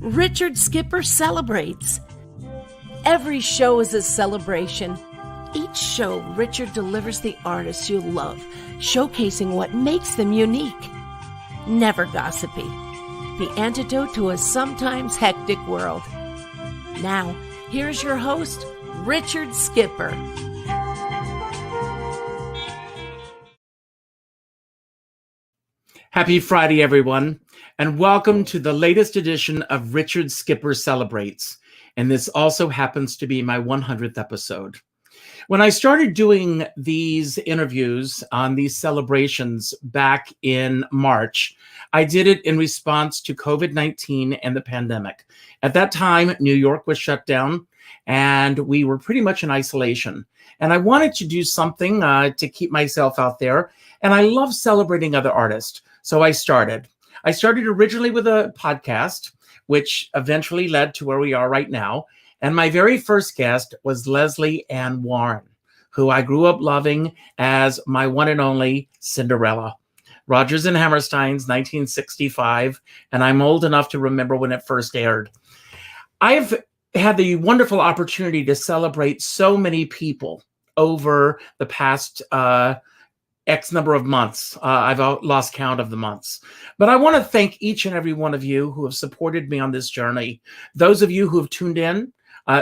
Richard Skipper celebrates. Every show is a celebration. Each show, Richard delivers the artists you love, showcasing what makes them unique. Never gossipy. The antidote to a sometimes hectic world. Now, here's your host, Richard Skipper. Happy Friday, everyone, and welcome to the latest edition of Richard Skipper Celebrates. And this also happens to be my 100th episode. When I started doing these interviews on these celebrations back in March, I did it in response to COVID-19 and the pandemic. At that time, New York was shut down and we were pretty much in isolation. And I wanted to do something to keep myself out there. And I love celebrating other artists. So I started. I started originally with a podcast, which eventually led to where we are right now. And my very first guest was Leslie Ann Warren, who I grew up loving as my one and only Cinderella. Rodgers and Hammerstein's 1965, and I'm old enough to remember when it first aired. I've had the wonderful opportunity to celebrate so many people over the past X number of months. I've lost count of the months. But I want to thank each and every one of you who have supported me on this journey. Those of you who have tuned in,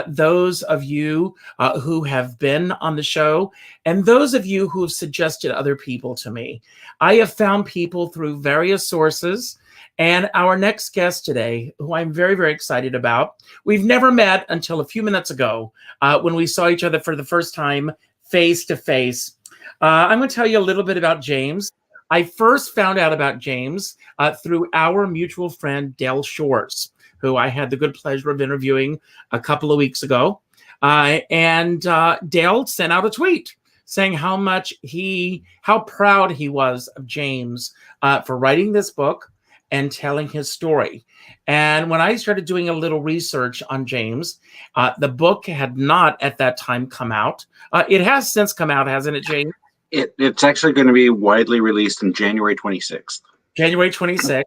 those of you who have been on the show, and those of you who have suggested other people to me. I have found people through various sources. And our next guest today, who I'm very, very excited about, we've never met until a few minutes ago when we saw each other for the first time face to face. I'm going to tell you a little bit about James. I first found out about James through our mutual friend, Dale Shores, who I had the good pleasure of interviewing a couple of weeks ago. And Dale sent out a tweet saying how proud he was of James for writing this book and telling his story. And when I started doing a little research on James, the book had not at that time come out. It has since come out, hasn't it, James? It's actually going to be widely released on January 26th. January 26th.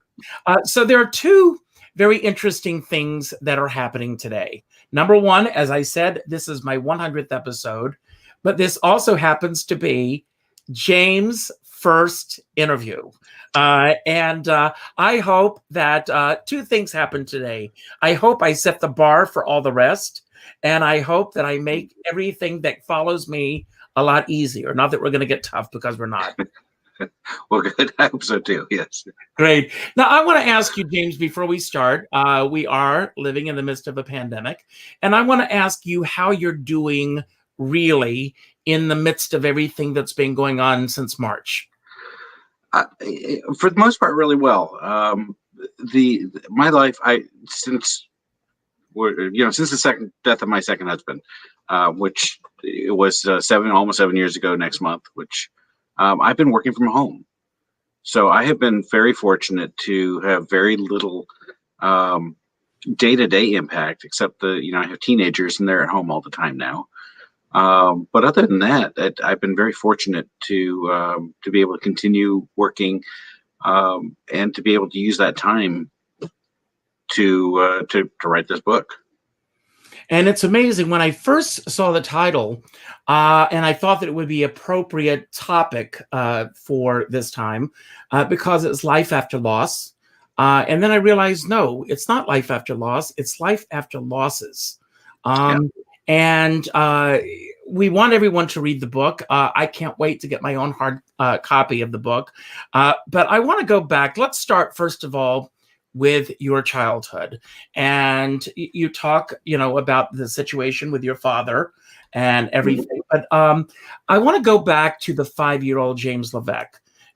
So there are two very interesting things that are happening today. Number one, as I said, this is my 100th episode, but this also happens to be James' first interview. And I hope that two things happen today. I hope I set the bar for all the rest, and I hope that I make everything that follows me a lot easier. Not that we're going to get tough, because we're not. Well, good. I hope so too. Yes. Great. Now, I want to ask you, James, before we start, we are living in the midst of a pandemic, and I want to ask you how you're doing really in the midst of everything that's been going on since March. For the most part, really well. My life, since the second death of my second husband, which it was almost 7 years ago next month, which I've been working from home. So I have been very fortunate to have very little day-to-day impact, except I have teenagers and they're at home all the time now. But other than that, I've been very fortunate to be able to continue working and to be able to use that time to write this book. And it's amazing. When I first saw the title, and I thought that it would be appropriate topic for this time because it's life after loss. And then I realized, no, it's not life after loss. It's life after losses. And we want everyone to read the book. I can't wait to get my own hard copy of the book. But I want to go back. Let's start, first of all, with your childhood. And you talk, about the situation with your father and everything. But I want to go back to the 5-year-old James LaVeck,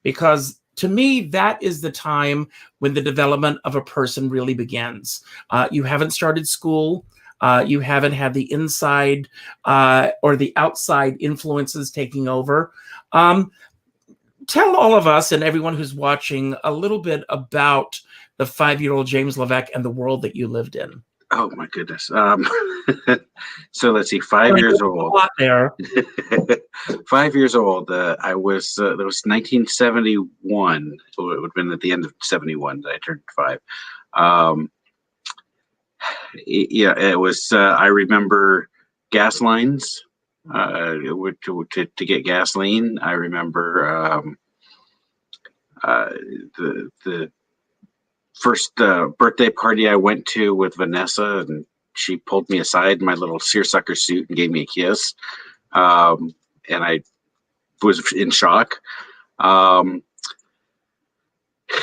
because to me, that is the time when the development of a person really begins. You haven't started school. You haven't had the inside or the outside influences taking over. Tell all of us and everyone who's watching a little bit about the 5-year-old James LaVeck and the world that you lived in. Oh my goodness. So let's see, I 5 years there's a old. lot there. 5 years old. I was that was 1971. So it would have been at the end of 71 that I turned 5. Um, yeah, it was. I remember gas lines. To get gasoline. I remember uh, the first birthday party I went to with Vanessa, and she pulled me aside in my little seersucker suit and gave me a kiss. And I was in shock. Um,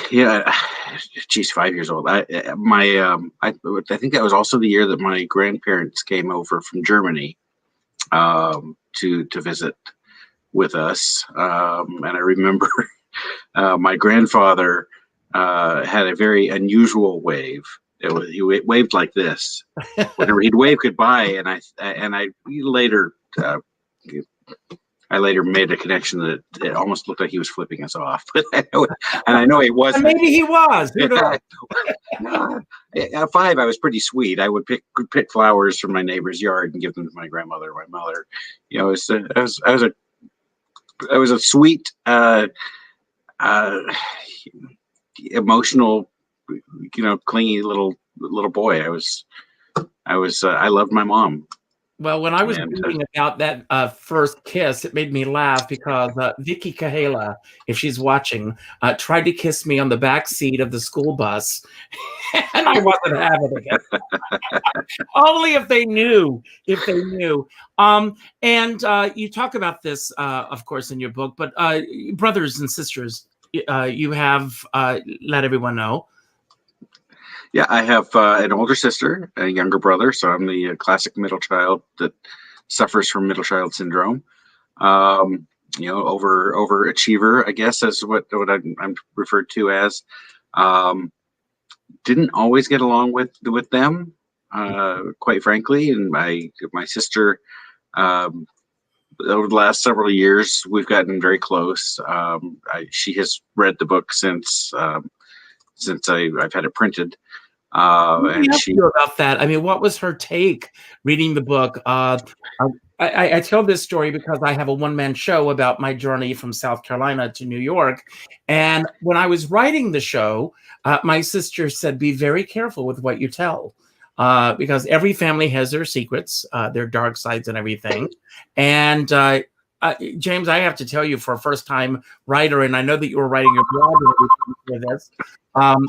yeah, geez, 5 years old. I think that was also the year that my grandparents came over from Germany to visit with us. And I remember my grandfather had a very unusual wave. He waved like this whenever he'd wave goodbye, and I later made a connection that it almost looked like he was flipping us off. And I know he wasn't. Maybe he was. Who knows? At 5, I was pretty sweet. I would pick flowers from my neighbor's yard and give them to my grandmother or my mother. I was a sweet, emotional, clingy little boy. I loved my mom. Well, when I was reading about that first kiss, it made me laugh because Vicky Kahela, if she's watching, tried to kiss me on the back seat of the school bus, and I wasn't having it. Only if they knew. And you talk about this, of course, in your book, but brothers and sisters, you have let everyone know. Yeah, I have an older sister, a younger brother, so I'm the classic middle child that suffers from middle child syndrome. Overachiever, I guess, is what I'm referred to as. Didn't always get along with them, quite frankly. And my sister, over the last several years, we've gotten very close. She has read the book since I've had it printed. And she knew about that. I mean, what was her take reading the book? I tell this story because I have a one-man show about my journey from South Carolina to New York. And when I was writing the show, my sister said, be very careful with what you tell, because every family has their secrets, their dark sides and everything. And James, I have to tell you, for a first-time writer, and I know that you were writing your blog for this,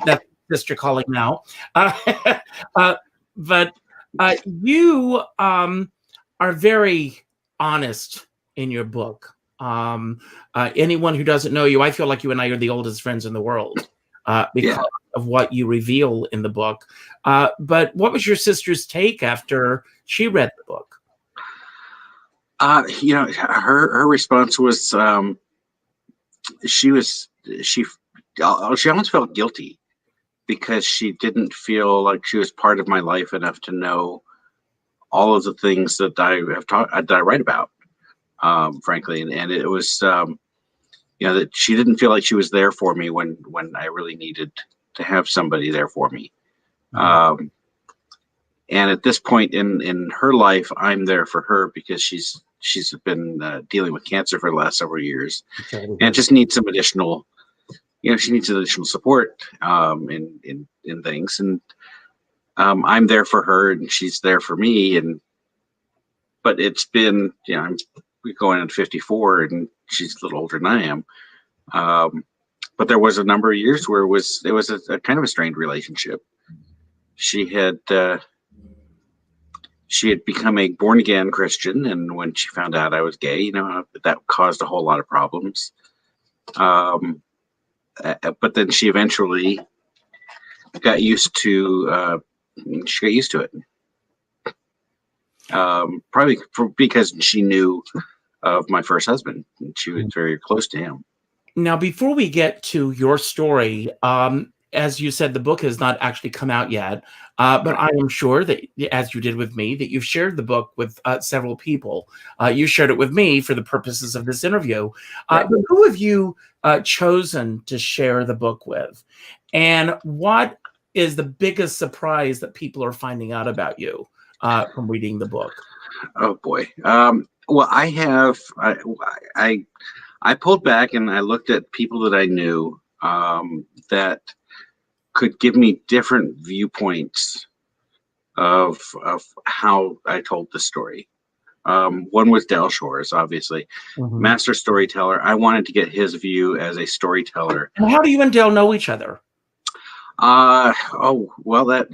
that's sister calling now. But you are very honest in your book. Anyone who doesn't know you, I feel like you and I are the oldest friends in the world because of what you reveal in the book. But what was your sister's take after she read the book? Her response was she almost felt guilty because she didn't feel like she was part of my life enough to know all of the things that I write about, frankly. And it was, that she didn't feel like she was there for me when I really needed to have somebody there for me. Mm-hmm. And at this point in her life, I'm there for her because she's been dealing with cancer for the last several years, and just needs some additional. She needs additional support in things, and I'm there for her, and she's there for me. But it's been, I'm going on 54, and she's a little older than I am. But there was a number of years where it was a kind of a strained relationship. She had become a born again Christian, and when she found out I was gay, that caused a whole lot of problems. But then she eventually got used to it. Probably because she knew of my first husband, and she was very close to him. Now, before we get to your story, as you said, the book has not actually come out yet, but I am sure that, as you did with me, that you've shared the book with several people. You shared it with me for the purposes of this interview. But who have you chosen to share the book with? And what is the biggest surprise that people are finding out about you from reading the book? Oh boy. Well, I pulled back and I looked at people that I knew that could give me different viewpoints of how I told the story. One was Del Shores, obviously, master storyteller. I wanted to get his view as a storyteller. And how do you and Del know each other? Oh well, that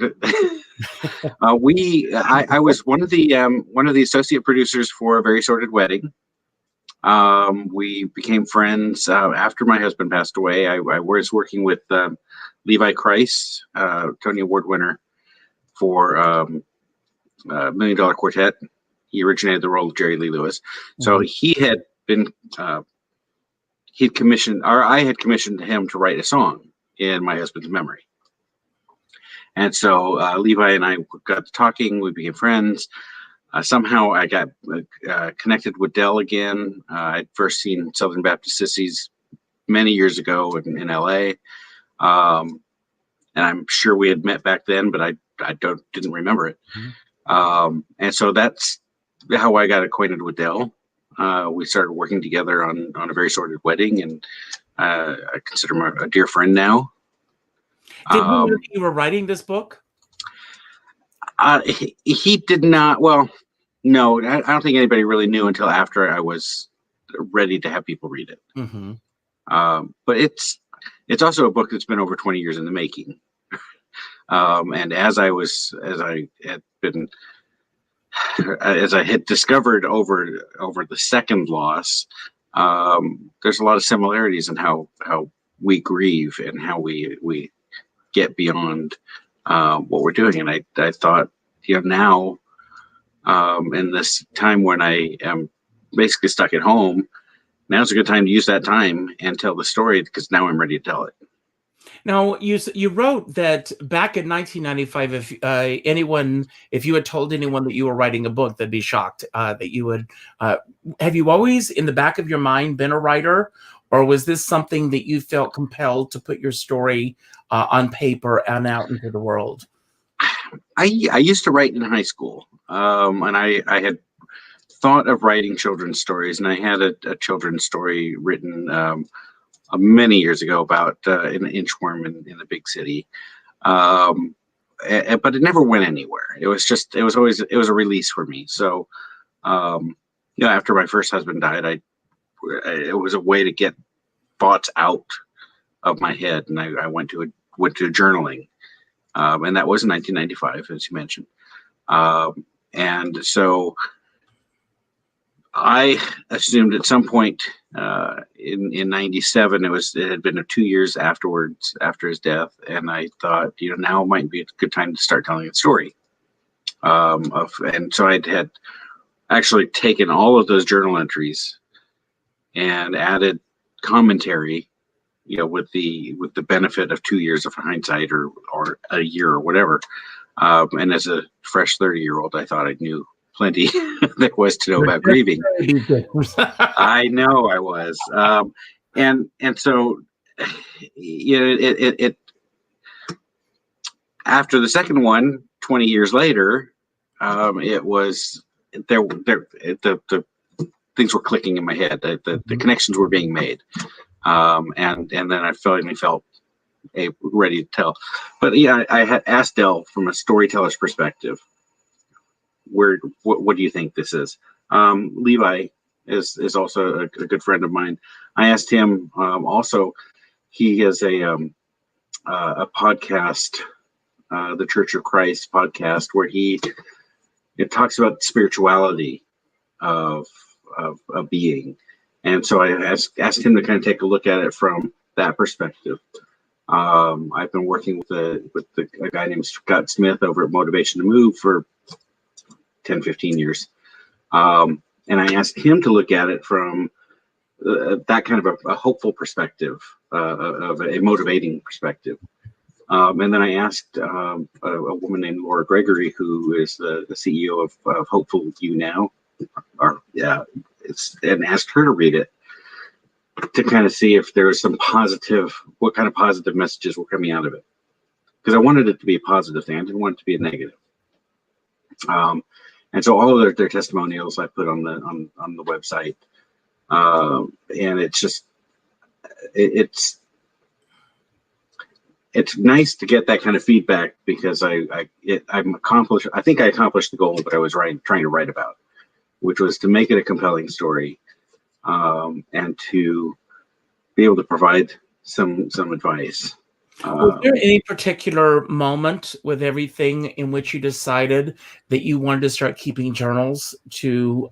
I was one of the associate producers for A Very Sordid Wedding. We became friends after my husband passed away. I was working with Levi Christ, Tony Award winner for $1 Million Quartet. He originated the role of Jerry Lee Lewis. So he had been he'd commissioned, or I had commissioned him to write a song in my husband's memory. And so Levi and I got to talking. We became friends. Somehow I got connected with Del again. I'd first seen Southern Baptist Sissies many years ago in LA. And I'm sure we had met back then, but I didn't remember it. And so that's how I got acquainted with Del. We started working together on A Very Sordid Wedding, and I consider him a dear friend now. Did you know that you were writing this book? He did not. Well, no, I don't think anybody really knew until after I was ready to have people read it. But it's also a book that's been over 20 years in the making. And as I had discovered over the second loss, there's a lot of similarities in how we grieve and how we get beyond what we're doing. And I thought, now in this time when I am basically stuck at home, now's a good time to use that time and tell the story, because now I'm ready to tell it. Now, you wrote that back in 1995, if you had told anyone that you were writing a book, they'd be shocked that you would. Have you always, in the back of your mind, been a writer, or was this something that you felt compelled to put your story on paper and out into the world? I used to write in high school, and I had thought of writing children's stories, and I had a children's story written many years ago about an inchworm in the big city, but it never went anywhere. It was a release for me. So after my first husband died, it was a way to get thoughts out of my head, and I went to journaling, and that was in 1995, as you mentioned, and so I assumed at some point in 97, it had been 2 years afterwards, after his death, and I thought, now might be a good time to start telling a story. And so I had actually taken all of those journal entries and added commentary, with the benefit of 2 years of hindsight or a year or whatever. And as a fresh 30-year-old, I thought I knew plenty there was to know about grieving. I know I was. And so, it after the second one, 20 years later, it was the things were clicking in my head. The connections were being made. And then I finally felt ready to tell. But I had asked Del from a storyteller's perspective, what do you think this is? Levi is also a good friend of mine. I asked him also. He has a podcast, the Church of Christ podcast, where it talks about the spirituality of a being. And so I asked him to kind of take a look at it from that perspective. I've been working with a guy named Scott Smith over at Motivation to Move for 10, 15 years. And I asked him to look at it from that kind of a hopeful perspective, of a motivating perspective. And then I asked a woman named Laura Gregory, who is the CEO of Hopeful You Now, and asked her to read it to kind of see if there was what kind of positive messages were coming out of it. because I wanted it to be a positive thing. I didn't want it to be a negative. And so all of their testimonials I put on the website, and it's just it's nice to get that kind of feedback, because I think I accomplished the goal that I was trying to write about, which was to make it a compelling story, and to be able to provide some advice. Was there any particular moment with everything in which you decided that you wanted to start keeping journals to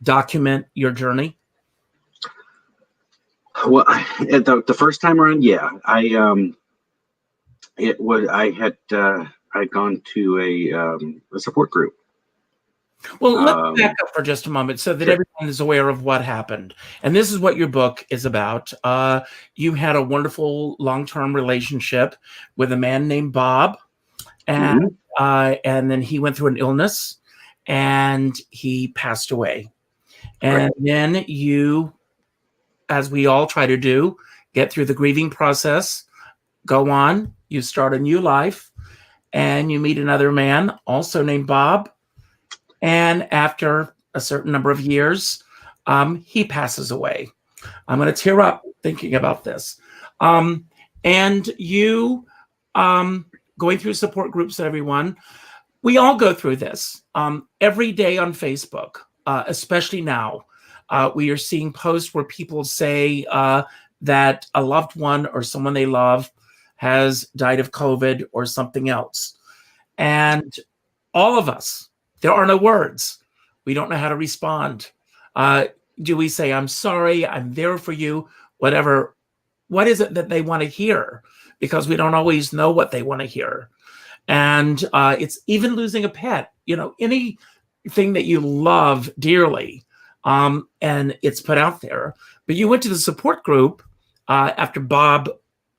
document your journey? Well, the first time around, yeah, I'd gone to a support group. Well, let's back up for just a moment so that Sure. everyone is aware of what happened. And this is what your book is about. You had a wonderful long-term relationship with a man named Bob, and then he went through an illness, and he passed away. And then you, as we all try to do, get through the grieving process, go on, you start a new life, and you meet another man also named Bob. And after a certain number of years, he passes away. I'm going to tear up thinking about this. And you going through support groups, everyone, we all go through this every day on Facebook, especially now. We are seeing posts where people say that a loved one or someone they love has died of COVID or something else. And all of us, there are no words. We don't know how to respond. Do we say, I'm sorry, I'm there for you, whatever? What is it that they want to hear? Because we don't always know what they want to hear. And it's even losing a pet, anything that you love dearly, and it's put out there. But you went to the support group after Bob,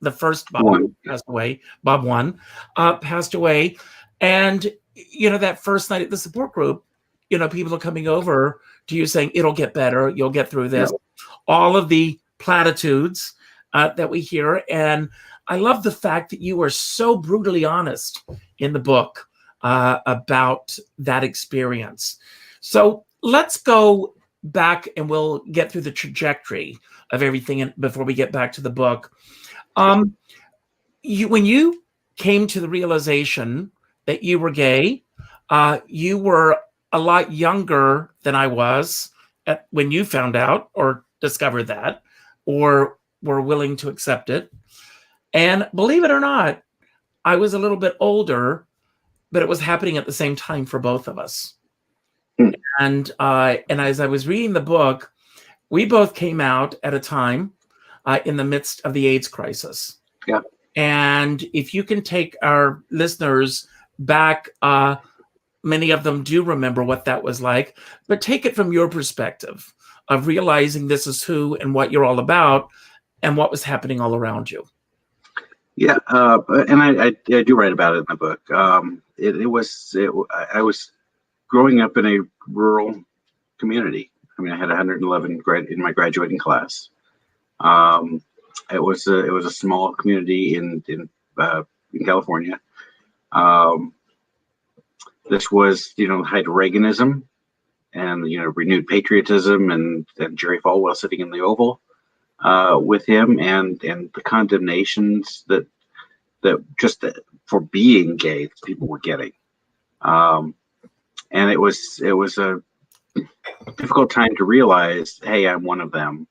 the first Bob passed away, Bob one, passed away. And that first night at the support group, people are coming over to you saying, it'll get better. You'll get through this. Yeah. All of the platitudes that we hear. And I love the fact that you are so brutally honest in the book about that experience. So let's go back and we'll get through the trajectory of everything before we get back to the book. When you came to the realization that you were gay, you were a lot younger than I was when you found out or discovered that, or were willing to accept it. And believe it or not, I was a little bit older, but it was happening at the same time for both of us. And as I was reading the book, we both came out at a time in the midst of the AIDS crisis. Yeah. And if you can take our listeners back, many of them do remember what that was like, but take it from your perspective of realizing this is who and what you're all about and what was happening all around you. Yeah, and I do write about it in the book. I was growing up in a rural community. I mean, I had 111 in my graduating class. It was a small community in California. This was, height of Reaganism, and renewed patriotism, and Jerry Falwell sitting in the Oval with him, and the condemnations that just for being gay people were getting, and it was a difficult time to realize, hey, I'm one of them,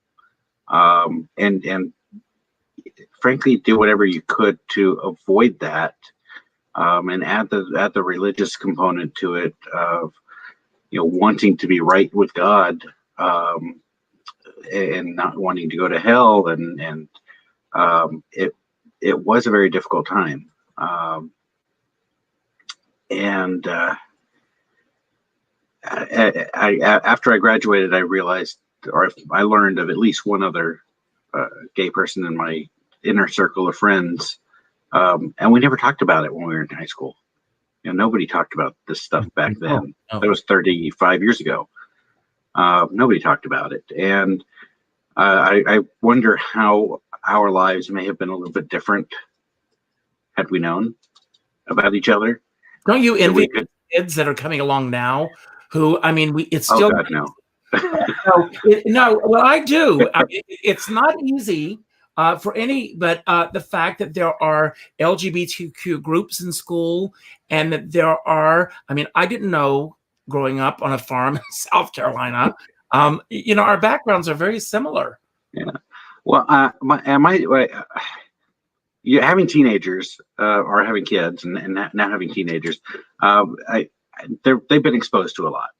and frankly, do whatever you could to avoid that. And add the religious component to it of, wanting to be right with God, and not wanting to go to hell, and it was a very difficult time. After I graduated, I realized, or I learned of at least one other gay person in my inner circle of friends. And we never talked about it when we were in high school. Nobody talked about this stuff back then. That was 35 years ago. Nobody talked about it. And I wonder how our lives may have been a little bit different had we known about each other. Don't you So envy we could. kids that are coming along now? Who, I mean, it's Oh still God, no. no. Well, I do. I mean, it's not easy for any, but the fact that there are LGBTQ groups in school, and that there are. I mean, I didn't know growing up on a farm in South Carolina. Our backgrounds are very similar. Yeah. Well, having teenagers or having kids and now having teenagers, they've been exposed to a lot,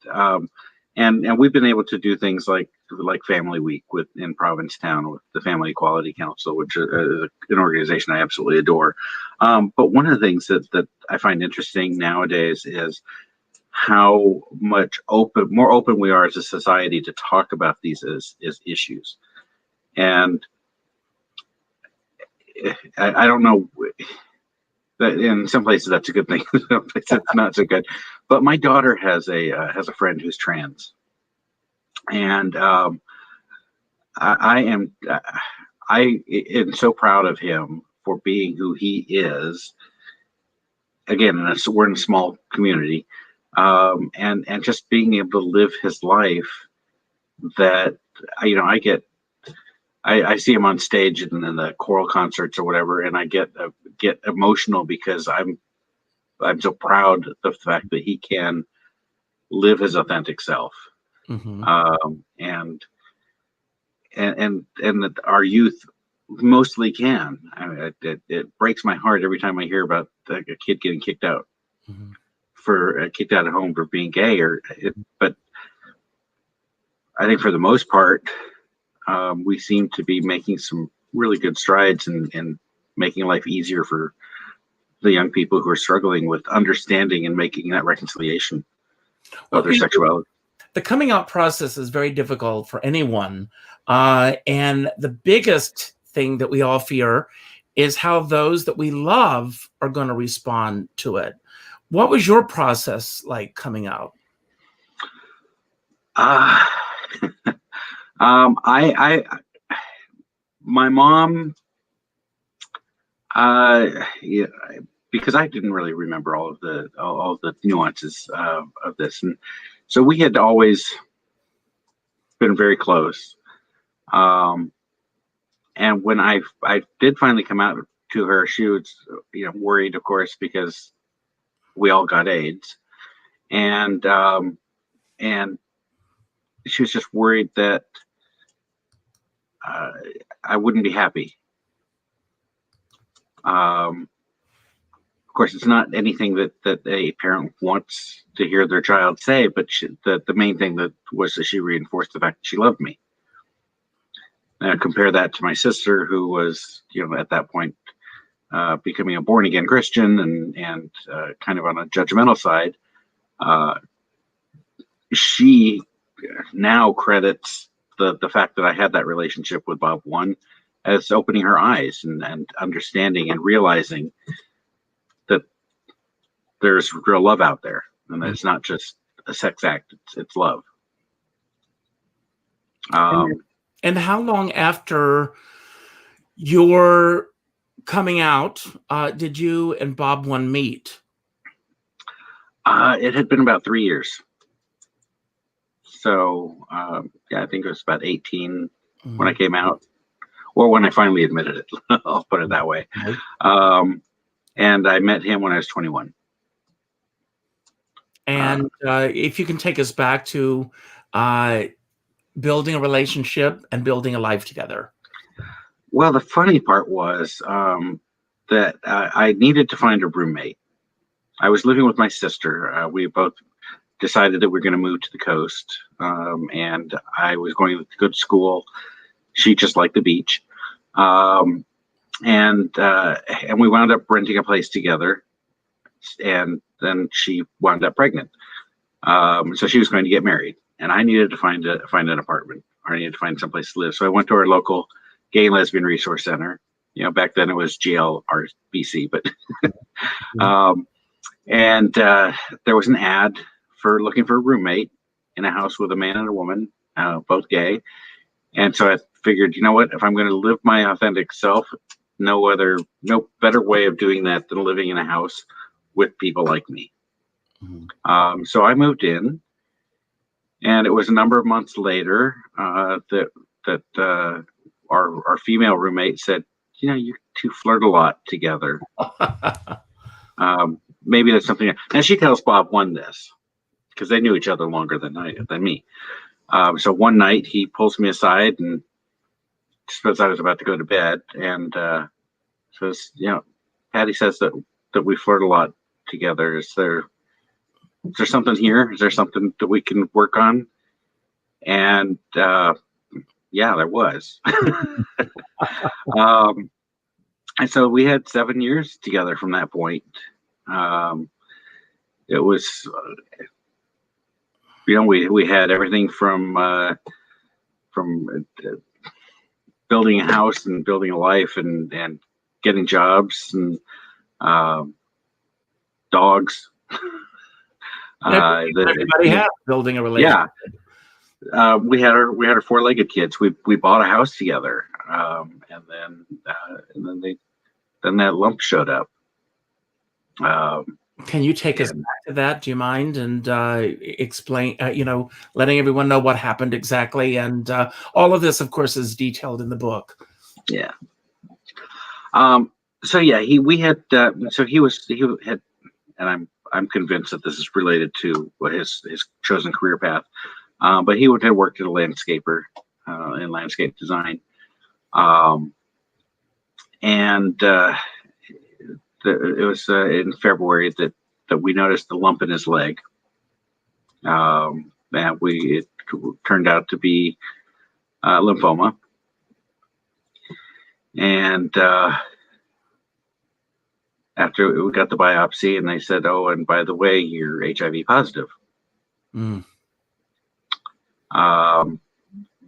and we've been able to do things like Family Week in Provincetown with the Family Equality Council, which is an organization I absolutely adore. But one of the things that I find interesting nowadays is how much more open we are as a society to talk about these as issues. And I don't know that in some places that's a good thing. In some places it's not so good. But my daughter has a friend who's trans, and I am so proud of him for being who he is. Again, we're in a small community, and just being able to live his life. That I see him on stage in the choral concerts or whatever, and I get emotional because I'm so proud of the fact that he can live his authentic self, Mm-hmm. and that our youth mostly can. I mean, it breaks my heart every time I hear about a kid getting kicked out kicked out of home for being gay, but I think for the most part, we seem to be making some really good strides in making life easier for the young people who are struggling with understanding and making that reconciliation of their sexuality. The coming out process is very difficult for anyone. And the biggest thing that we all fear is how those that we love are going to respond to it. What was your process like coming out? My mom, yeah, because I didn't really remember all of the nuances of this, and so we had always been very close. And when I did finally come out to her, she was worried, of course, because we all got AIDS, and she was just worried that I wouldn't be happy. Of course, it's not anything that a parent wants to hear their child say, but the main thing that she reinforced the fact that she loved me. And compare that to my sister, who was, at that point, becoming a born again Christian and kind of on a judgmental side. She now credits the fact that I had that relationship with Bob one as opening her eyes and understanding and realizing that there's real love out there, and that it's not just a sex act, it's love. And how long after your coming out did you and Bob one meet? It had been about 3 years. So yeah, I think it was about 18 when I came out, or when I finally admitted it. I'll put it that way. And I met him when I was 21. And if you can take us back to building a relationship and building a life together. Well, the funny part was that I needed to find a roommate. I was living with my sister. We both decided that we were going to move to the coast, and I was going to good school. She just liked the beach, and we wound up renting a place together. And then she wound up pregnant, so she was going to get married, and I needed to find an apartment, or I needed to find someplace to live. So I went to our local gay and lesbian resource center. Back then it was GLRBC, but and there was an ad for looking for a roommate in a house with a man and a woman, both gay. And so I figured, you know what, if I'm going to live my authentic self no better way of doing that than living in a house with people like me. Mhm. So I moved in, and it was a number of months later that our female roommate said, you two flirt a lot together. Maybe that's something. And she tells Bob one this because they knew each other longer than me. So one night he pulls me aside and suppose I was about to go to bed, and says, Patty says that we flirt a lot together. Is there something here? Is there something that we can work on? And yeah, there was. And so we had 7 years together from that point. It was, we had everything from building a house and building a life and getting jobs and dogs. Everybody has building a relationship. Yeah. We had our four-legged kids. We bought a house together, and then that lump showed up. Can you take us back to that? Do you mind? And explain, letting everyone know what happened exactly. And all of this, of course, is detailed in the book. Yeah. So yeah, he had, and I'm convinced that this is related to his chosen career path. But he had worked as a landscaper in landscape design. And it was in February that we noticed the lump in his leg. And it turned out to be lymphoma. And after we got the biopsy, and they said, "Oh, and by the way, you're HIV positive,"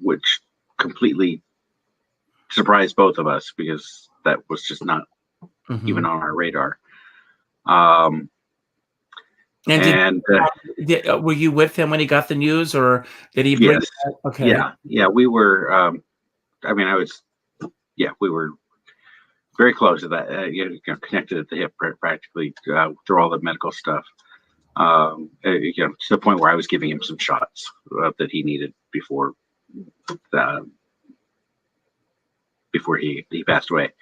which completely surprised both of us because that was just not even on our radar. Were you with him when he got the news, or did he bring? Yes. Okay. Yeah. We were. We were very close to that. Connected at the hip practically through all the medical stuff. To the point where I was giving him some shots that he needed before he passed away.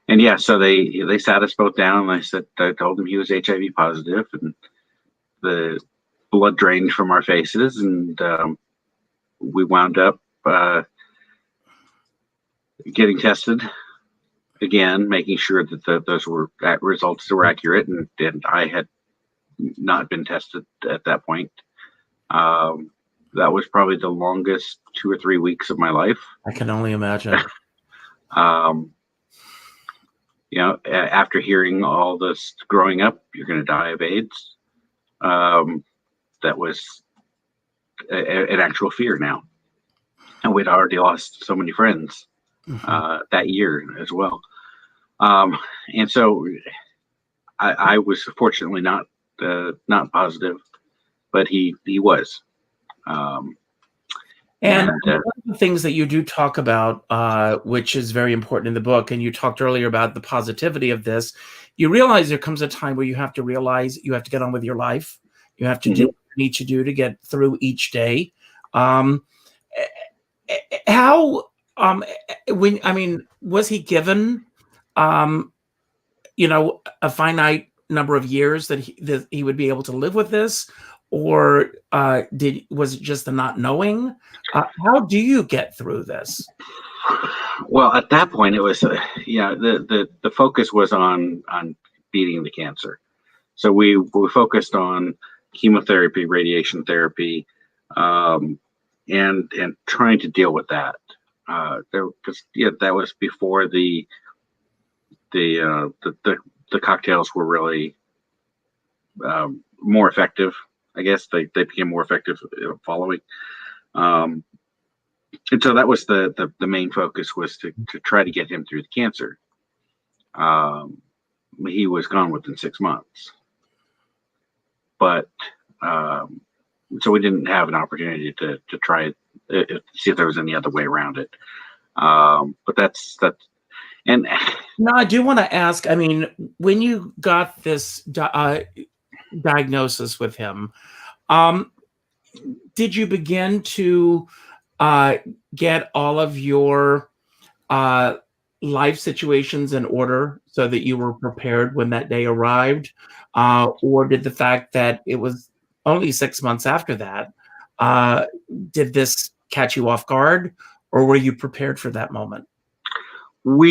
And yeah, so they sat us both down, and I told him he was HIV positive, and the blood drained from our faces, and we wound up getting tested again, making sure that those were results that were accurate, and I had not been tested at that point. That was probably the longest 2 or 3 weeks of my life. I can only imagine. After hearing all this growing up, you're going to die of AIDS. That was an actual fear now. And we'd already lost so many friends that year as well. And so I was fortunately not positive, but he was. And one of the things that you do talk about, which is very important in the book, and you talked earlier about the positivity of this, you realize there comes a time where you have to realize you have to get on with your life. You have to do what you need to do to get through each day. Was he given, a finite number of years that he would be able to live with this? Or was it just the not knowing? How do you get through this? Well, at that point, it was the focus was on beating the cancer. So we focused on chemotherapy, radiation therapy, and trying to deal with that. That was before the cocktails were really more effective. I guess they became more effective following. And so that was the main focus, was to try to get him through the cancer. He was gone within 6 months. But so we didn't have an opportunity to try see if there was any other way around it. But that's. And now I do want to ask, I mean, when you got this diagnosis with him, did you begin to get all of your life situations in order so that you were prepared when that day arrived? Or did the fact that it was only 6 months after that, did this catch you off guard, or were you prepared for that moment? So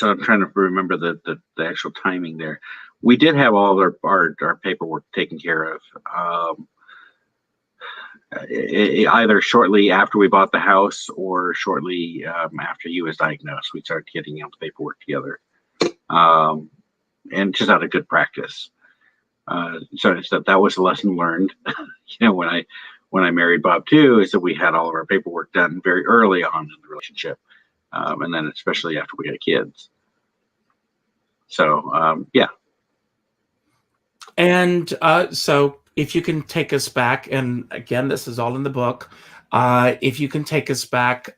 I'm trying to remember the actual timing there. We did have all our paperwork taken care of. Either shortly after we bought the house or shortly after he was diagnosed, we started getting the paperwork together, and just out of good practice. So that was a lesson learned. When I married Bob too, is that we had all of our paperwork done very early on in the relationship, and then especially after we had kids. So yeah. And so if you can take us back, and again, this is all in the book, if you can take us back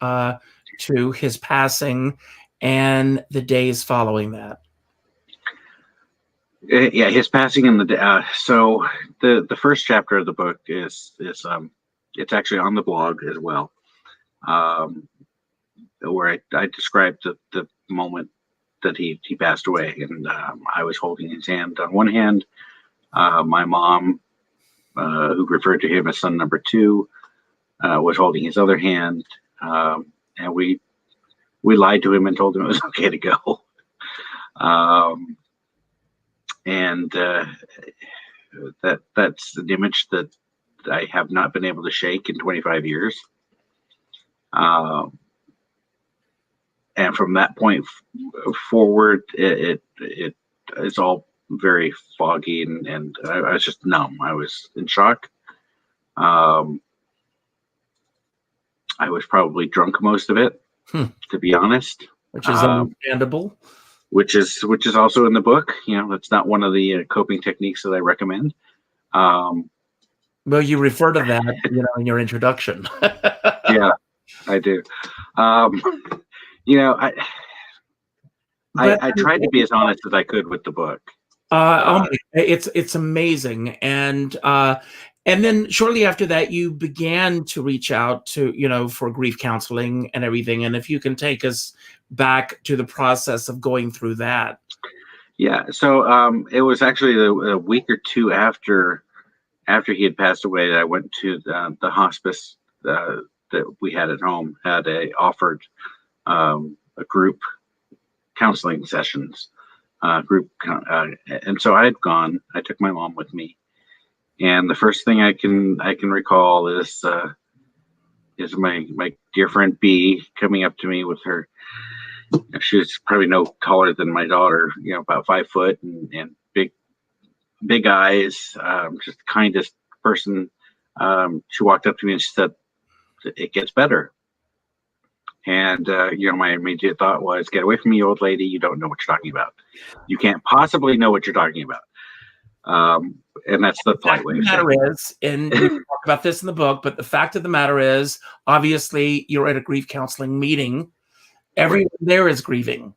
to his passing and the days following that. Yeah, his passing in the so the first chapter of the book is it's actually on the blog as well, where I described the moment that he passed away, and I was holding his hand on one hand. My mom, who referred to him as son number 2, was holding his other hand, and we lied to him and told him it was okay to go. And that's an image that I have not been able to shake in 25 years. And from that point forward, it's all very foggy, and I was just numb. I was in shock. I was probably drunk most of it, to be honest. Which is understandable. Which is also in the book. That's not one of the coping techniques that I recommend. Well, you refer to that, in your introduction. Yeah, I do. I tried to be as honest as I could with the book. It's amazing, and then shortly after that, you began to reach out to for grief counseling and everything. And if you can take us back to the process of going through that. Yeah, so it was actually a week or two after he had passed away that I went to the hospice that we had at home. Offered a group counseling sessions. And so I had gone. I took my mom with me, and the first thing I can recall is my dear friend B coming up to me with her. She was probably no taller than my daughter, about 5 foot, and big eyes, just the kindest person. She walked up to me and she said, "It gets better." And, my immediate thought was, get away from me, old lady. You don't know what you're talking about. You can't possibly know what you're talking about. And that's the polite way of saying it. And we talk about this in the book, but the fact of the matter is, obviously, you're at a grief counseling meeting. Everyone there is grieving.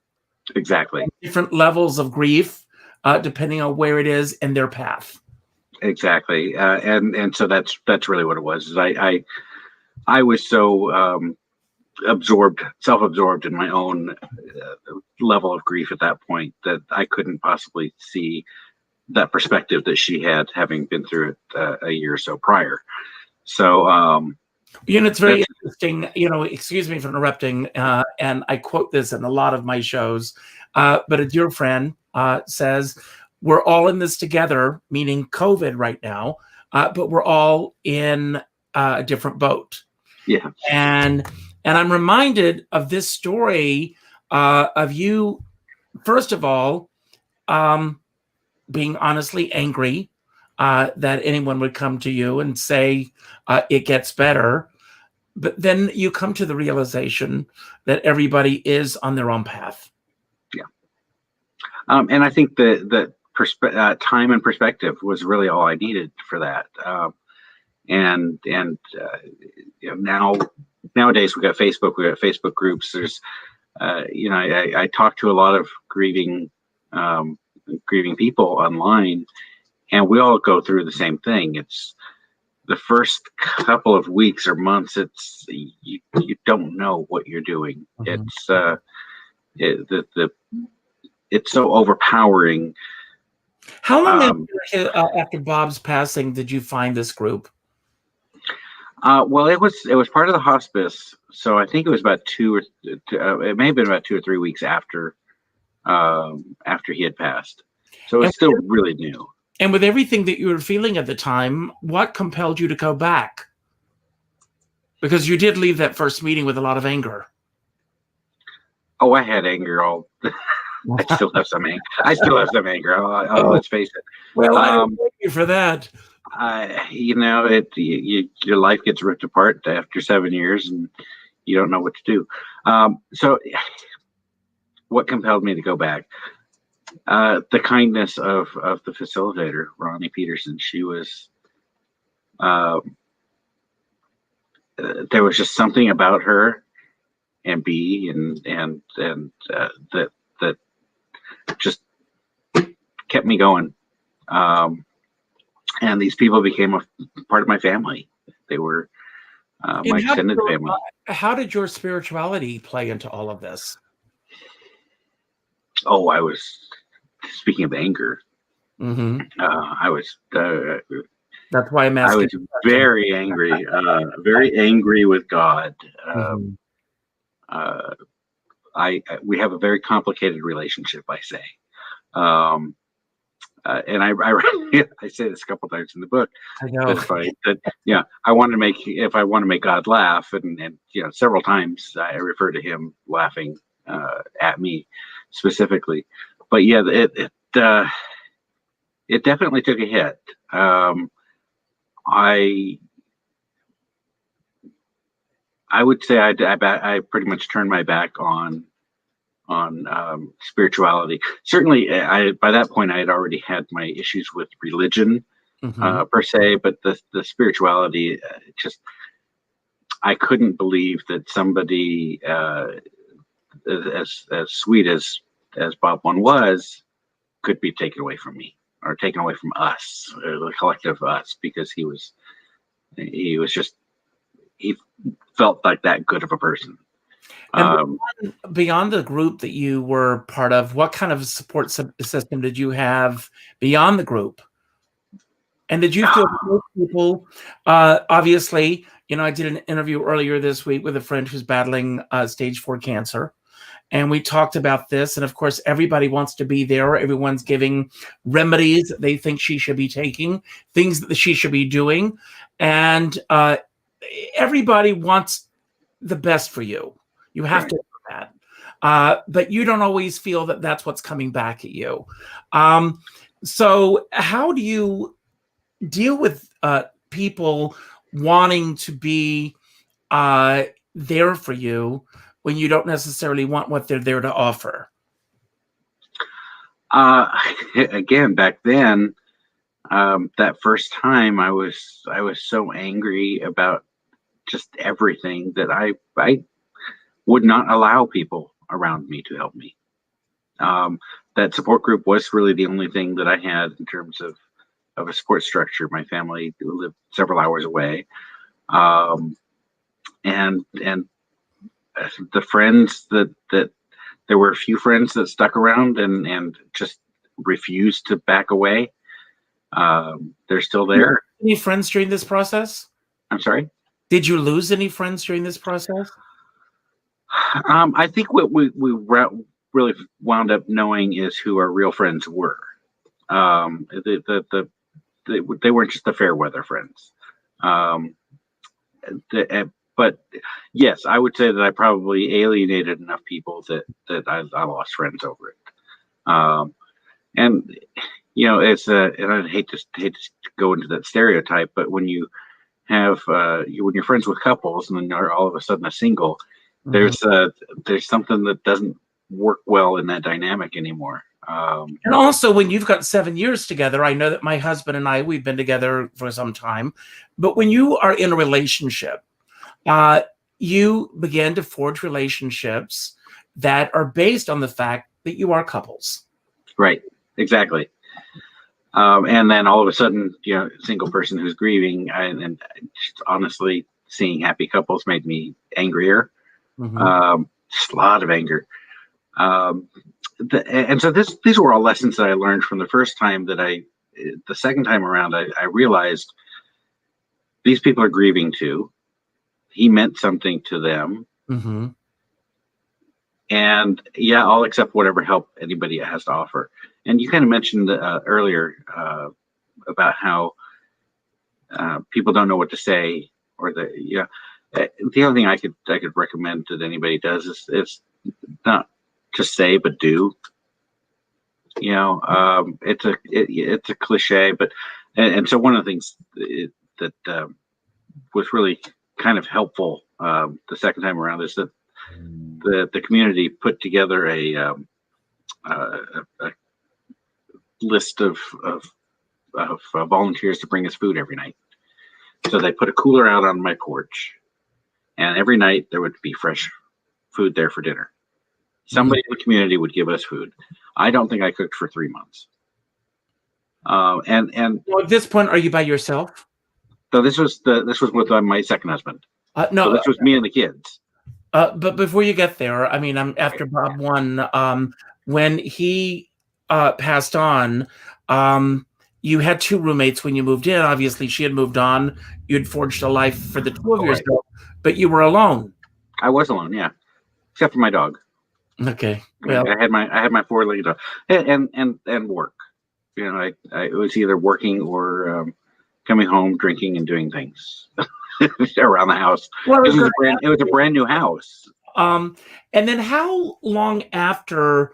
Exactly. Different levels of grief, depending on where it is in their path. Exactly. And so that's really what it was. Is I was so self-absorbed in my own level of grief at that point that I couldn't possibly see that perspective that she had, having been through it a year or so prior. So, it's very interesting, excuse me for interrupting, and I quote this in a lot of my shows, but a dear friend says, we're all in this together, meaning COVID right now, but we're all in a different boat. Yeah. And I'm reminded of this story of you, first of all, being honestly angry that anyone would come to you and say it gets better. But then you come to the realization that everybody is on their own path. Yeah. And I think that time and perspective was really all I needed for that. And now nowadays we got Facebook groups. There's, I talk to a lot of grieving people online, and we all go through the same thing. It's the first couple of weeks or months. It's you don't know what you're doing. It's so overpowering. How long after Bob's passing did you find this group? Well, it was part of the hospice, so I think it was about it may have been about 2 or 3 weeks after he had passed. So it's still really new. And with everything that you were feeling at the time, what compelled you to go back? Because you did leave that first meeting with a lot of anger. Oh, I had anger I still have some anger. Let's face it. Well, I don't blame you for that. Your life gets ripped apart after 7 years, and you don't know what to do. So, what compelled me to go back? The kindness of the facilitator, Ronnie Peterson. She was. There was just something about her, and that just kept me going. And these people became a part of my family. They were my extended family. How did your spirituality play into all of this? Oh, I was speaking of anger. Mm-hmm. I was. That's why I'm asking. I was very angry with God. We have a very complicated relationship, I say. And I say this a couple times in the book. I know. If I want to make God laugh, and several times I refer to him laughing at me specifically. But yeah, it definitely took a hit. I would say I pretty much turned my back on spirituality. Certainly, by that point I had already had my issues with religion, per se, but the spirituality, just I couldn't believe that somebody as sweet as Bob one was could be taken away from me, or taken away from us, or the collective us, because he felt like that good of a person. And beyond the group that you were part of, what kind of support system did you have beyond the group? And did you feel most people, obviously, I did an interview earlier this week with a friend who's battling stage 4 cancer. And we talked about this. And of course, everybody wants to be there. Everyone's giving remedies that they think she should be taking, things that she should be doing. And everybody wants the best for you. You have to do that. But you don't always feel that that's what's coming back at you. So how do you deal with people wanting to be there for you when you don't necessarily want what they're there to offer? Again, back then, that first time I was so angry about just everything that I would not allow people around me to help me. That support group was really the only thing that I had in terms of a support structure. My family lived several hours away. And the friends that there were a few friends that stuck around and just refused to back away. They're still there. Any friends during this process? I'm sorry? Did you lose any friends during this process? I think what we really wound up knowing is who our real friends were. They weren't just the fair weather friends. But yes, I would say that I probably alienated enough people that I lost friends over it. And it's and I hate to go into that stereotype, but when you have when you're friends with couples and then you're all of a sudden a single, there's something that doesn't work well in that dynamic anymore. And also, when you've got 7 years together, I know that my husband and we've been together for some time, but when you are in a relationship, you began to forge relationships that are based on the fact that you are couples. Right. Exactly. And then all of a sudden, single person who's grieving, and just honestly, seeing happy couples made me angrier. Just a lot of anger. And so these were all lessons that I learned from the first time the second time around, I realized these people are grieving too. He meant something to them. And yeah, I'll accept whatever help anybody has to offer. And you kind of mentioned earlier about how people don't know what to say, or the only thing I could recommend that anybody does is not just say but do. It's a cliche, but and so one of the things that was really kind of helpful the second time around is that the community put together a list of volunteers to bring us food every night. So they put a cooler out on my porch, and every night there would be fresh food there for dinner. Somebody in the community would give us food. I don't think I cooked for 3 months. And well, at this point, are you by yourself? So this was with my second husband. No, so this was me and the kids. But before you get there, I mean, after Bob won, when he passed on, you had two roommates when you moved in. Obviously, she had moved on. You'd forged a life for the two of yourself, but you were alone. I was alone, yeah, except for my dog. Okay, well, I had my four-legged dog, and work. I was either working or coming home, drinking, and doing things around the house. Well, it was a brand new house. And then how long after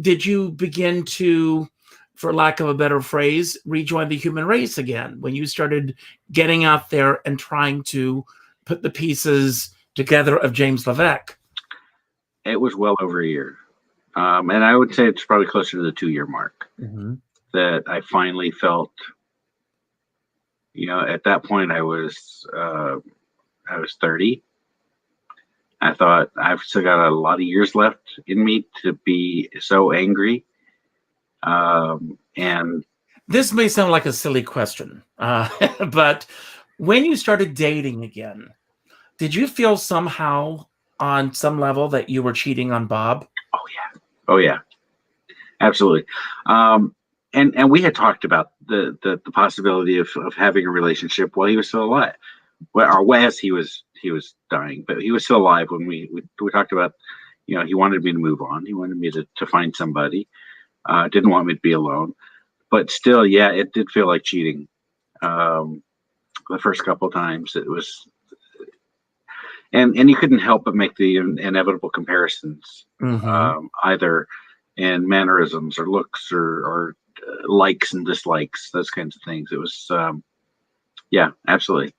did you begin to, for lack of a better phrase, rejoin the human race again, when you started getting out there and trying to put the pieces together of James LaVeck? It was well over a year. And I would say it's probably closer to the 2-year mark that I finally felt, at that point I was 30. I thought I've still got a lot of years left in me to be so angry. And this may sound like a silly question, but when you started dating again, did you feel somehow on some level that you were cheating on Bob? Oh yeah, absolutely. And we had talked about the possibility of having a relationship while he was still alive, or as he was dying, but he was still alive when we talked about, he wanted me to move on. He wanted me to find somebody, didn't want me to be alone, but still, yeah, it did feel like cheating. The first couple of times it was, and you couldn't help but make the inevitable comparisons, either in mannerisms or looks or likes and dislikes, those kinds of things. It was, yeah, absolutely.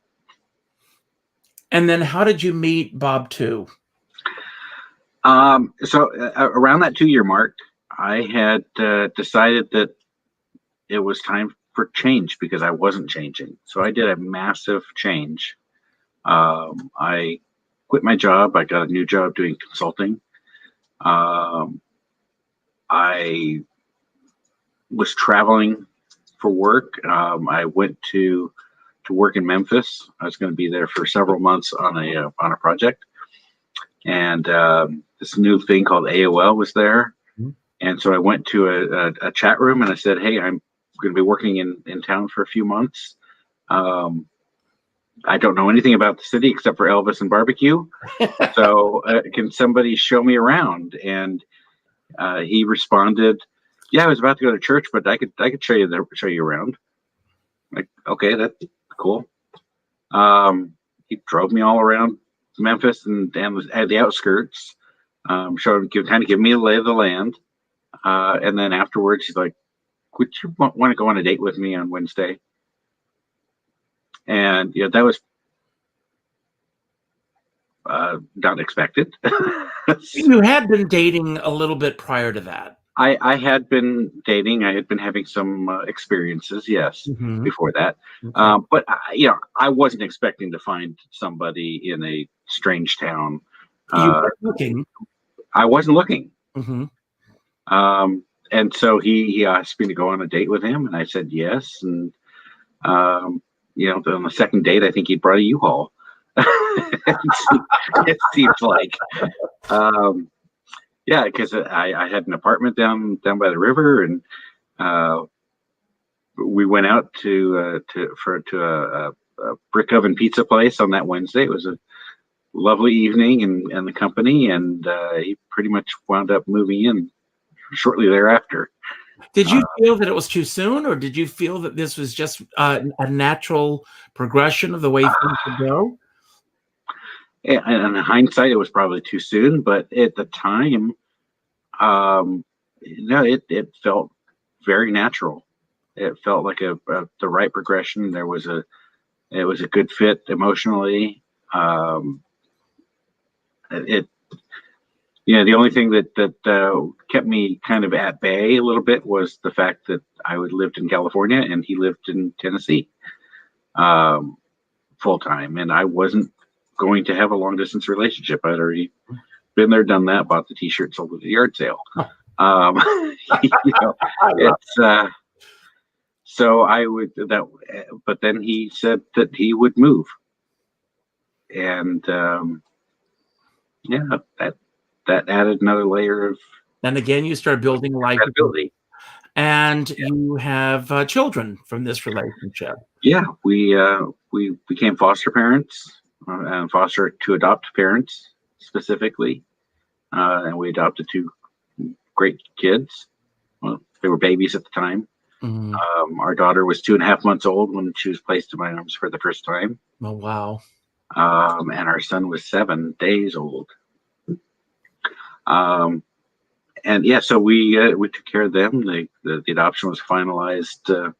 And then how did you meet Bob too? So around that 2-year mark, I had decided that it was time for change because I wasn't changing. So I did a massive change. I quit my job. I got a new job doing consulting. I was traveling for work. I went to work in Memphis. I was going to be there for several months on a project, and this new thing called AOL was there. And so I went to a chat room and I said, "Hey, I'm going to be working in town for a few months. I don't know anything about the city except for Elvis and barbecue. So can somebody show me around?" And he responded, "Yeah, I was about to go to church, but I could show you around." Like, okay, that's cool. He drove me all around Memphis and was at the outskirts, kind of give me the lay of the land. And then afterwards, he's like, "Would you want to go on a date with me on Wednesday?" And that was not expected. You had been dating a little bit prior to that. I had been dating. I had been having some experiences, yes, Mhm. before that. Okay. But I wasn't expecting to find somebody in a strange town. You Uh, were looking. I wasn't looking. Mhm. And so he asked me to go on a date with him, and I said yes. And um, on the second date, I think he brought a U-Haul. It seems like, um, yeah, because I had an apartment down by the river, and uh, we went out to a brick oven pizza place on that Wednesday. It was a lovely evening and the company, and he pretty much wound up moving in shortly thereafter. Did Uh, you feel that it was too soon, or did you feel that this was just a natural progression of the way things would go? and in hindsight, it was probably too soon, but at the time, no, it felt very natural. It felt like the right progression. It was a good fit emotionally. Um, it the only thing that kept me kind of at bay a little bit was the fact that I would lived in California and he lived in Tennessee, um, full time, and I wasn't going to have a long distance relationship. I'd already been there, done that, bought the T-shirt, sold at the yard sale. Um, it's so I would that, but then he said that he would move, and yeah, that added another layer of And again, you start building life, credibility. and you have children from this relationship. Yeah, we became foster parents, and foster to adopt parents specifically, and we adopted two great kids. Well, they were babies at the time. Mhm. Our daughter was 2.5 months old when she was placed in my arms for the first time, Oh, wow. and our son was 7 days old. Um, and yeah, so we took care of them. The adoption was finalized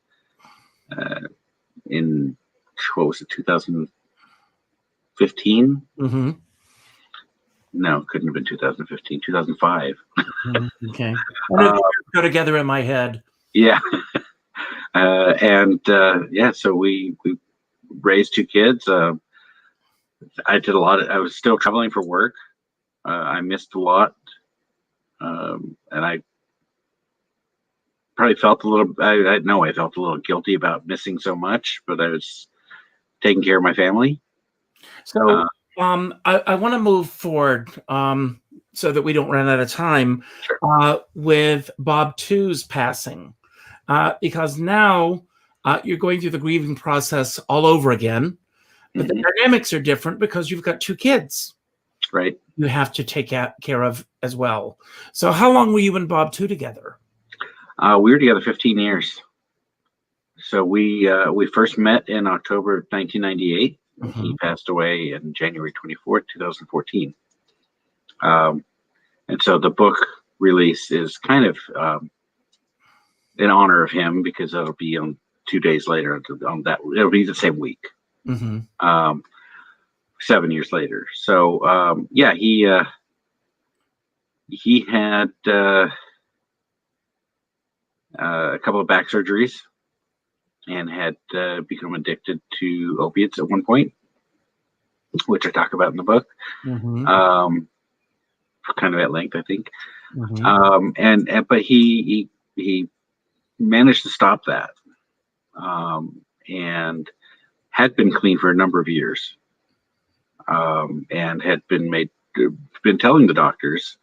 in what was it, 2015? Mm-hmm. No, it couldn't have been 2015, 2005. Okay. I know Uh, the years go together in my head. yeah, and yeah, so we raised two kids. I did a lot I was still traveling for work. I missed a lot, and I probably felt a little. I know I felt a little guilty about missing so much, but I was taking care of my family. So I want to move forward so that we don't run out of time Sure. with Bob Two's passing, because now you're going through the grieving process all over again, but the dynamics are different because you've got two kids. Right. You have to take care of as well. So how long were you and Bob Two together? We were together 15 years. So we first met in October of 1998. Mm-hmm. He passed away in January 24th, 2014. And so the book release is kind of in honor of him because it'll be on 2 days later. On that, it'll be the same week. Mm-hmm. 7 years later. So yeah, he had a couple of back surgeries and had become addicted to opiates at one point, which I talk about in the book, Mm-hmm. kind of at length, I think. Mm-hmm. And but he managed to stop that, and had been clean for a number of years, and had been telling the doctors,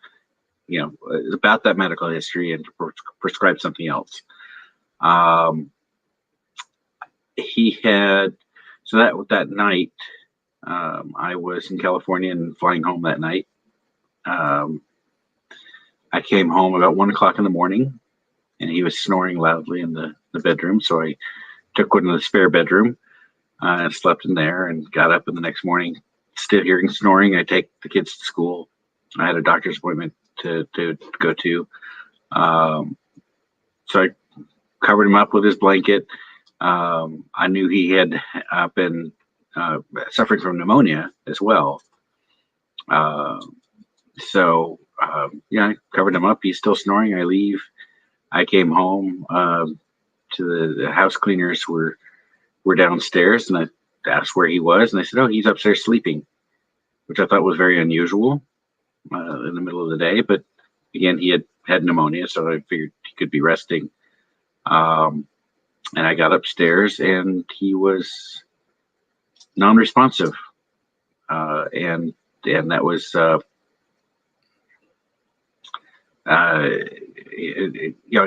about that medical history and prescribe something else. He had so that night, I was in California and flying home that night. I came home about 1 o'clock in the morning, and he was snoring loudly in the bedroom. So I took one to the spare bedroom and slept in there, and got up in the next morning, still hearing snoring. I take the kids to school. I had a doctor's appointment to go to. So I covered him up with his blanket. I knew he had been suffering from pneumonia as well. So I covered him up. He's still snoring. I leave. I came home. To the house cleaners were downstairs, and I asked where he was, and they said, "Oh, he's upstairs sleeping," which I thought was very unusual in the middle of the day. But again, he had pneumonia, so I figured he could be resting. And I got upstairs, and he was non-responsive, and that was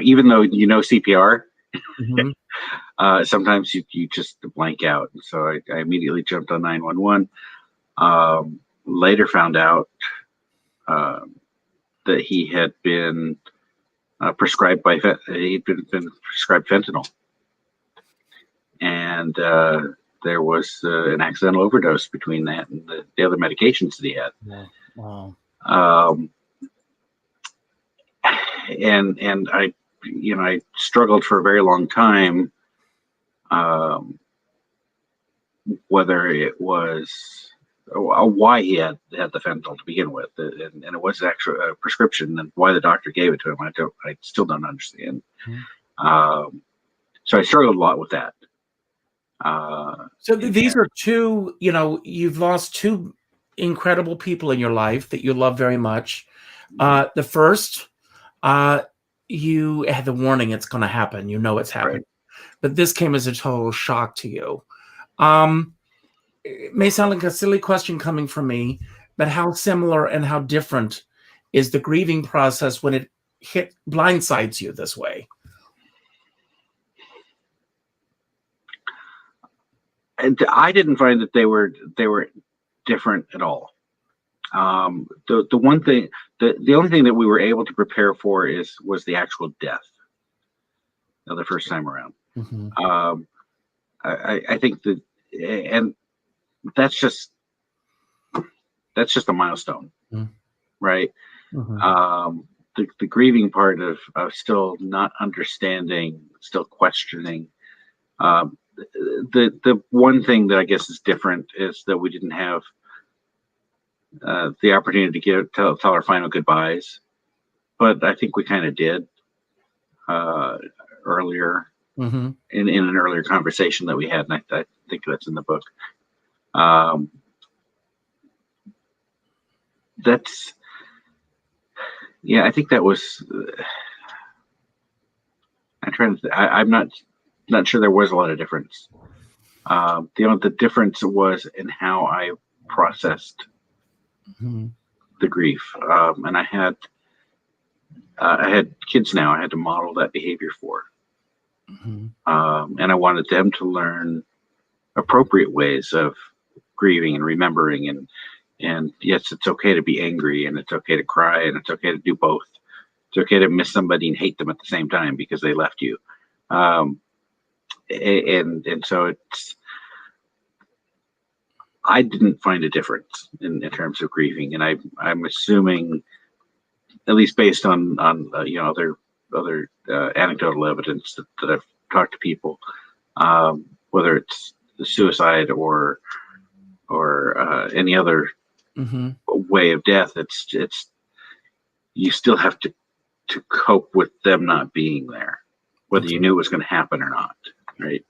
even though CPR. Mm-hmm. Sometimes you just blank out. And so I immediately jumped on 911. Later found out that he had been prescribed he'd been prescribed fentanyl, and there was an accidental overdose between that and the other medications that he had. Wow. And I struggled for a very long time, whether it was why he had the fentanyl to begin with, and it was actually a prescription, and why the doctor gave it to him. I still don't understand. Mm-hmm. So I struggled a lot with that. So these are two, you've lost two incredible people in your life that you love very much. The first, you had the warning it's going to happen. It's happening. Right. But this came as a total shock to you. It may sound like a silly question coming from me, but how similar and how different is the grieving process when it blindsides you this way? And I didn't find that they were different at all. The one thing, the only thing that we were able to prepare for was the actual death the first time around. Mm-hmm. I think that, and that's just a milestone, mm-hmm. right? Mm-hmm. The grieving part of still not understanding, still questioning. The one thing that I guess is different is that we didn't have the opportunity to tell our final goodbyes, but I think we kind of did earlier, mm-hmm. in an earlier conversation that we had, and I think that's in the book. I think that was. I'm not sure there was a lot of difference. The difference was in how I processed mm-hmm. the grief, and I had kids now. I had to model that behavior for, mm-hmm. And I wanted them to learn appropriate ways of grieving and remembering, and yes, it's okay to be angry, and it's okay to cry, and it's okay to do both. It's okay to miss somebody and hate them at the same time because they left you. And so I didn't find a difference in terms of grieving, and I'm assuming, at least based on other anecdotal evidence that I've talked to people, whether it's suicide or any other mm-hmm. way of death, it's you still have to cope with them not being there, whether you knew it was going to happen or not, right?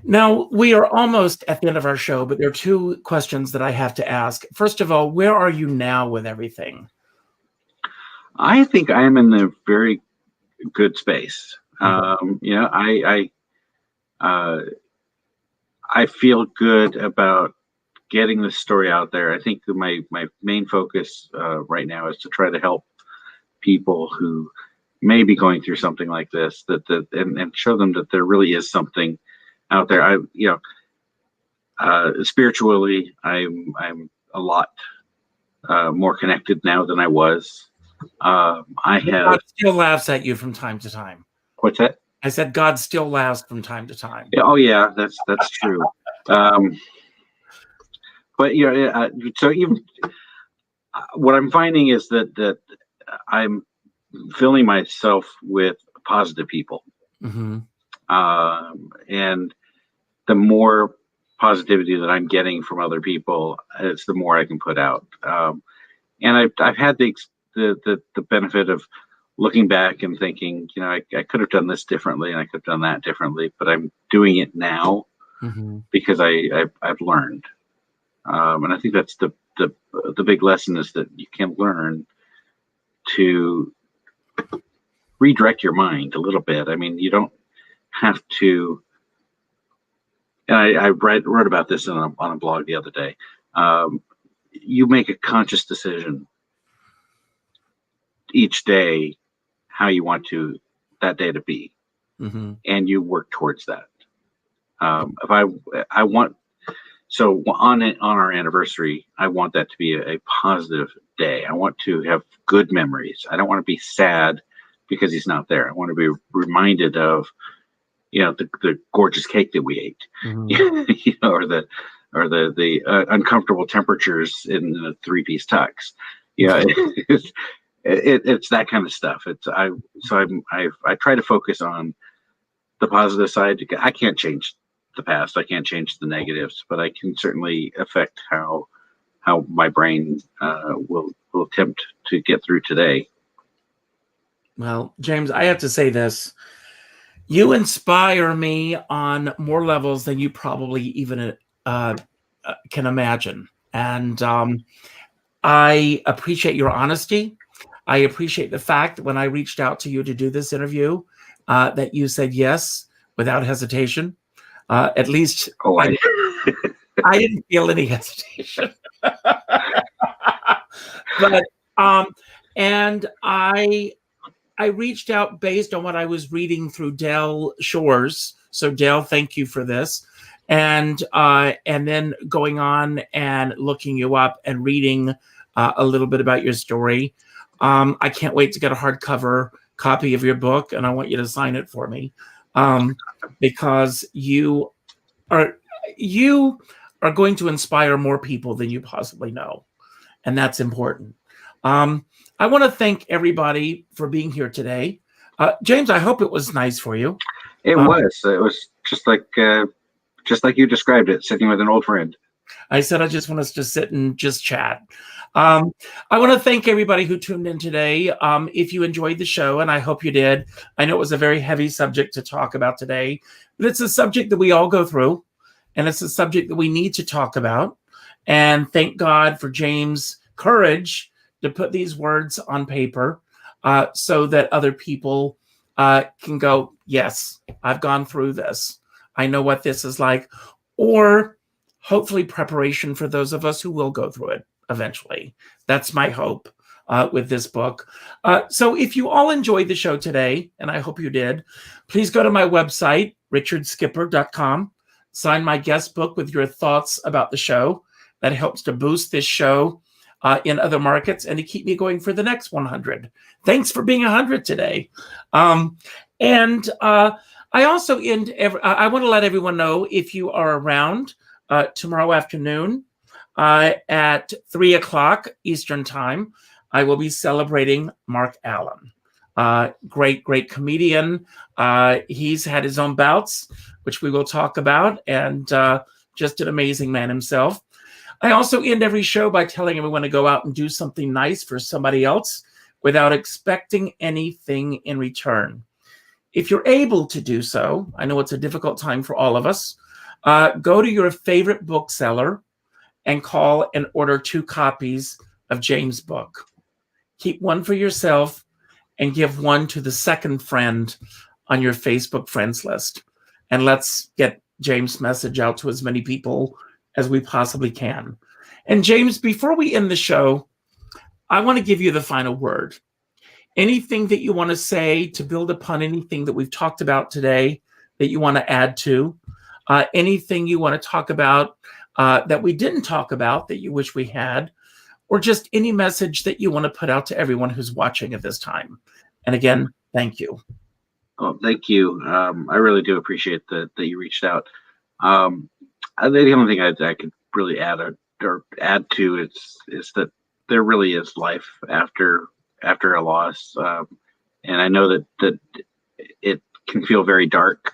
Now, we are almost at the end of our show, but there are two questions that I have to ask. First of all, where are you now with everything? I think I am in a very good space. Mm-hmm. I feel good about getting this story out there. I think that my main focus right now is to try to help people who may be going through something like this, and show them that there really is something out there. Spiritually, I'm a lot more connected now than I was. God still laughs at you from time to time. What's that? I said God still laughs from time to time. Oh yeah, that's true. But so even what I'm finding is that I'm filling myself with positive people, mm-hmm. And the more positivity that I'm getting from other people, it's the more I can put out. And I've had the the benefit of looking back and thinking, I could have done this differently and I could have done that differently, but I'm doing it now because I've learned. And I think that's the big lesson, is that you can learn to redirect your mind a little bit. I mean, you don't have to. And I wrote about this on a blog the other day. You make a conscious decision each day how you want that day to be, and you work towards that. If I want, so on our anniversary, I want that to be a positive day. I want to have good memories. I don't want to be sad because he's not there. I want to be reminded of, the gorgeous cake that we ate, or the uncomfortable temperatures in the 3-piece tux. It's that kind of stuff. I try to focus on the positive side. I can't change the past. I can't change the negatives, but I can certainly affect how my brain will attempt to get through today. Well, James, I have to say this. You inspire me on more levels than you probably even can imagine. And I appreciate your honesty. I appreciate the fact that when I reached out to you to do this interview, that you said yes without hesitation. At least I didn't feel any hesitation. But and I reached out based on what I was reading through Dale Shores. So Dale, thank you for this. And then going on and looking you up and reading a little bit about your story. I can't wait to get a hardcover copy of your book, and I want you to sign it for me, because you are going to inspire more people than you possibly know, and that's important. I want to thank everybody for being here today. James, I hope it was nice for you. It was. It was just like you described it, sitting with an old friend. I said I just want us to sit and just chat. I want to thank everybody who tuned in today. If you enjoyed the show, and I hope you did, I know it was a very heavy subject to talk about today, but it's a subject that we all go through, and it's a subject that we need to talk about. And thank God for James' courage to put these words on paper, so that other people can go, yes, I've gone through this. I know what this is like. Or hopefully preparation for those of us who will go through it eventually. That's my hope with this book. So if you all enjoyed the show today, and I hope you did, please go to my website, richardskipper.com, sign my guest book with your thoughts about the show. That helps to boost this show in other markets and to keep me going for the next 100. Thanks for being 100 today. I also I want to let everyone know, if you are around tomorrow afternoon at 3:00 Eastern time, I will be celebrating Mark Allen. Great comedian. He's had his own bouts, which we will talk about, and just an amazing man himself. I also end every show by telling everyone to go out and do something nice for somebody else without expecting anything in return. If you're able to do so, I know it's a difficult time for all of us, go to your favorite bookseller and call and order 2 copies of James' book. Keep one for yourself and give one to the second friend on your Facebook friends list. And let's get James' message out to as many people as we possibly can. And James, before we end the show, I want to give you the final word. Anything that you want to say to build upon anything that we've talked about today that you want to add to, anything you want to talk about that we didn't talk about that you wish we had, or just any message that you want to put out to everyone who's watching at this time. And again, thank you. Oh, thank you. I really do appreciate that you reached out. The only thing I could really add to is that there really is life after a loss, and I know that it can feel very dark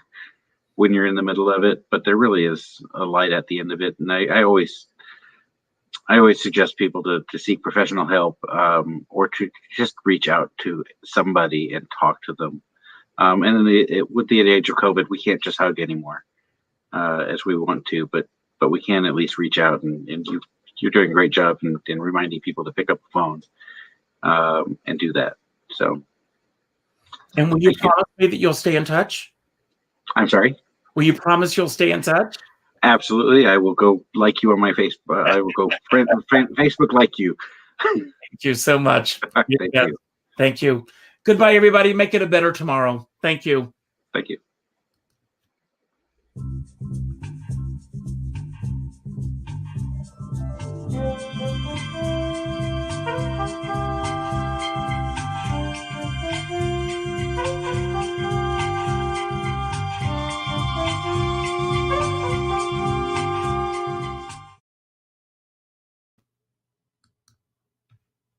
when you're in the middle of it, but there really is a light at the end of it. And I always I always suggest people to seek professional help, or to just reach out to somebody and talk to them. And with the age of COVID, we can't just hug anymore as we want to, but we can at least reach out, and you're doing a great job in reminding people to pick up the phone and do that. So. And will you promise me that you'll stay in touch? I'm sorry? Will you promise you'll stay in touch? Absolutely. I will go like you on my Facebook. I will go Facebook like you. Thank you so much. Thank you. Thank you. Goodbye, everybody. Make it a better tomorrow. Thank you. Thank you.